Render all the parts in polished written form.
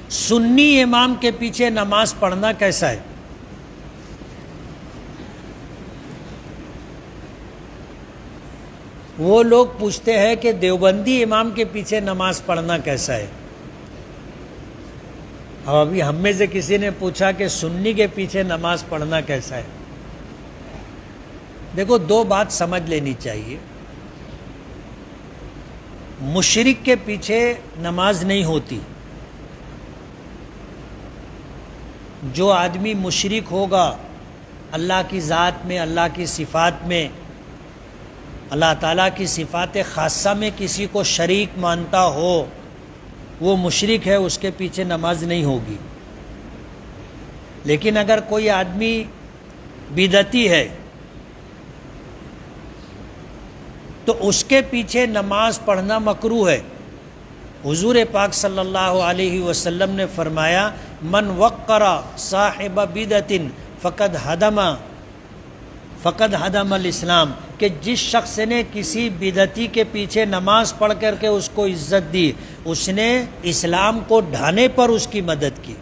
سنی امام کے پیچھے نماز پڑھنا کیسا ہے؟ وہ لوگ پوچھتے ہیں کہ دیوبندی امام کے پیچھے نماز پڑھنا کیسا ہے؟ اب ابھی ہم میں سے کسی نے پوچھا کہ سنی کے پیچھے نماز پڑھنا کیسا ہے؟ دیکھو، دو بات سمجھ لینی چاہیے۔ مشرک کے پیچھے نماز نہیں ہوتی۔ جو آدمی مشرک ہوگا اللہ کی ذات میں، اللہ کی صفات میں، اللہ تعالیٰ کی صفات خاصہ میں کسی کو شریک مانتا ہو، وہ مشرک ہے، اس کے پیچھے نماز نہیں ہوگی۔ لیکن اگر کوئی آدمی بدعتی ہے تو اس کے پیچھے نماز پڑھنا مکروہ ہے۔ حضور پاک صلی اللہ علیہ وسلم نے فرمایا، من وقر صاحب بدعت فقد ہدم الاسلام، کہ جس شخص نے کسی بدعتی کے پیچھے نماز پڑھ کر کے اس کو عزت دی، اس نے اسلام کو ڈھانے پر اس کی مدد کی۔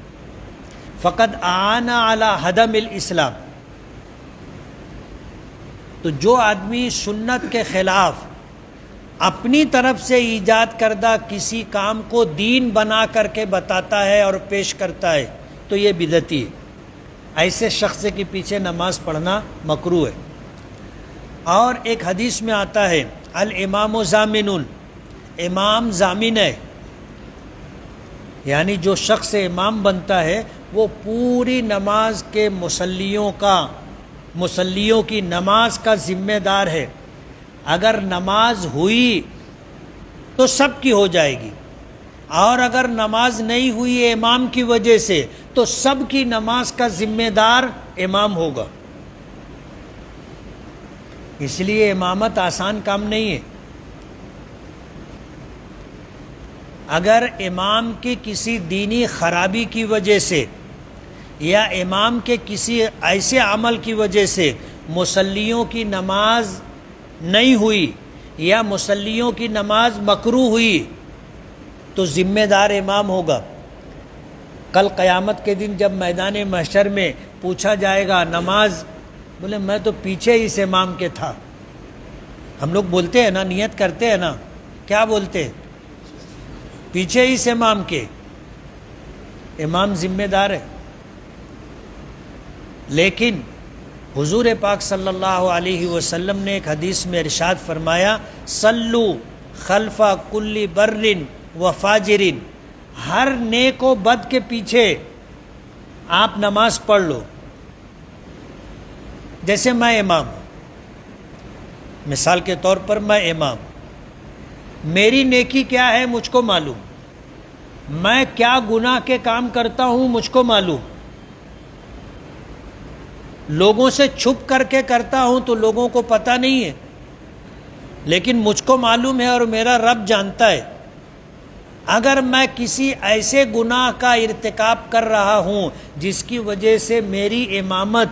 فقد اعان علی ہدم الاسلام۔ تو جو آدمی سنت کے خلاف اپنی طرف سے ایجاد کردہ کسی کام کو دین بنا کر کے بتاتا ہے اور پیش کرتا ہے تو یہ بدعتی ہے۔ ایسے شخص کے پیچھے نماز پڑھنا مکروہ ہے۔ اور ایک حدیث میں آتا ہے، الامام ضامن، امام ضامن ہے، یعنی جو شخص امام بنتا ہے وہ پوری نماز کے مصلیوں کی نماز کا ذمہ دار ہے۔ اگر نماز ہوئی تو سب کی ہو جائے گی، اور اگر نماز نہیں ہوئی امام کی وجہ سے تو سب کی نماز کا ذمہ دار امام ہوگا۔ اس لیے امامت آسان کام نہیں ہے۔ اگر امام کی کسی دینی خرابی کی وجہ سے یا امام کے کسی ایسے عمل کی وجہ سے مصلیوں کی نماز نہیں ہوئی یا مصلیوں کی نماز مکروہ ہوئی تو ذمہ دار امام ہوگا۔ کل قیامت کے دن جب میدان محشر میں پوچھا جائے گا نماز، بولے میں تو پیچھے اس امام کے تھا۔ ہم لوگ بولتے ہیں نا، نیت کرتے ہیں نا، کیا بولتے ہیں؟ پیچھے اس امام کے۔ امام ذمہ دار ہے۔ لیکن حضور پاک صلی اللہ علیہ وسلم نے ایک حدیث میں ارشاد فرمایا، صلو خلف کل بر و فاجر، ہر نیک و بد کے پیچھے آپ نماز پڑھ لو۔ جیسے میں امام ہوں، مثال کے طور پر میں امام، میری نیکی کیا ہے مجھ کو معلوم، میں کیا گناہ کے کام کرتا ہوں مجھ کو معلوم، لوگوں سے چھپ کر کے کرتا ہوں تو لوگوں کو پتہ نہیں ہے، لیکن مجھ کو معلوم ہے اور میرا رب جانتا ہے۔ اگر میں کسی ایسے گناہ کا ارتکاب کر رہا ہوں جس کی وجہ سے میری امامت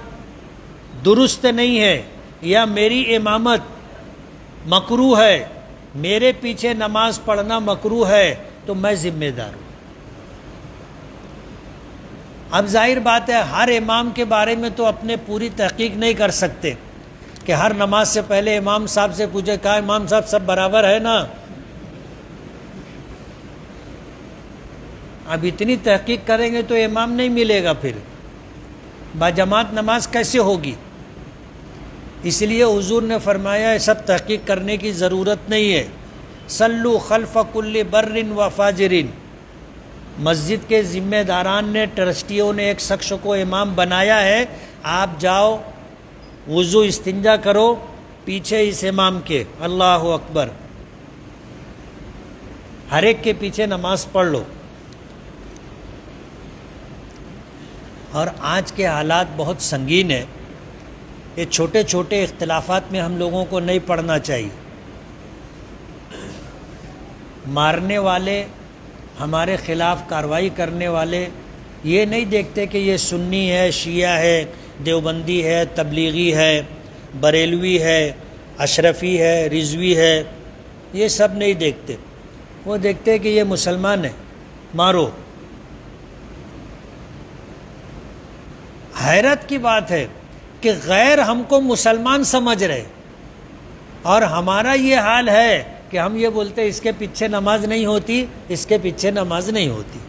درست نہیں ہے یا میری امامت مکروہ ہے، میرے پیچھے نماز پڑھنا مکروہ ہے، تو میں ذمہ دار ہوں۔ اب ظاہر بات ہے ہر امام کے بارے میں تو اپنے پوری تحقیق نہیں کر سکتے کہ ہر نماز سے پہلے امام صاحب سے پوچھے کہا امام صاحب سب برابر ہے نا۔ اب اتنی تحقیق کریں گے تو امام نہیں ملے گا، پھر باجماعت نماز کیسے ہوگی؟ اس لیے حضور نے فرمایا سب تحقیق کرنے کی ضرورت نہیں ہے۔ صلو خلف کل بر و فاجر، مسجد کے ذمہ داران نے، ٹرسٹیوں نے ایک شخص کو امام بنایا ہے، آپ جاؤ وضو استنجا کرو پیچھے اس امام کے، اللہ اکبر، ہر ایک کے پیچھے نماز پڑھ لو۔ اور آج کے حالات بہت سنگین ہیں، یہ چھوٹے چھوٹے اختلافات میں ہم لوگوں کو نہیں پڑھنا چاہیے۔ مارنے والے، ہمارے خلاف کارروائی کرنے والے یہ نہیں دیکھتے کہ یہ سنی ہے، شیعہ ہے، دیوبندی ہے، تبلیغی ہے، بریلوی ہے، اشرفی ہے، رضوی ہے، یہ سب نہیں دیکھتے۔ وہ دیکھتے کہ یہ مسلمان ہے، مارو، حیرت کی بات ہے کہ غیر ہم کو مسلمان سمجھ رہے اور ہمارا یہ حال ہے کہ ہم یہ بولتے اس کے پیچھے نماز نہیں ہوتی، اس کے پیچھے نماز نہیں ہوتی۔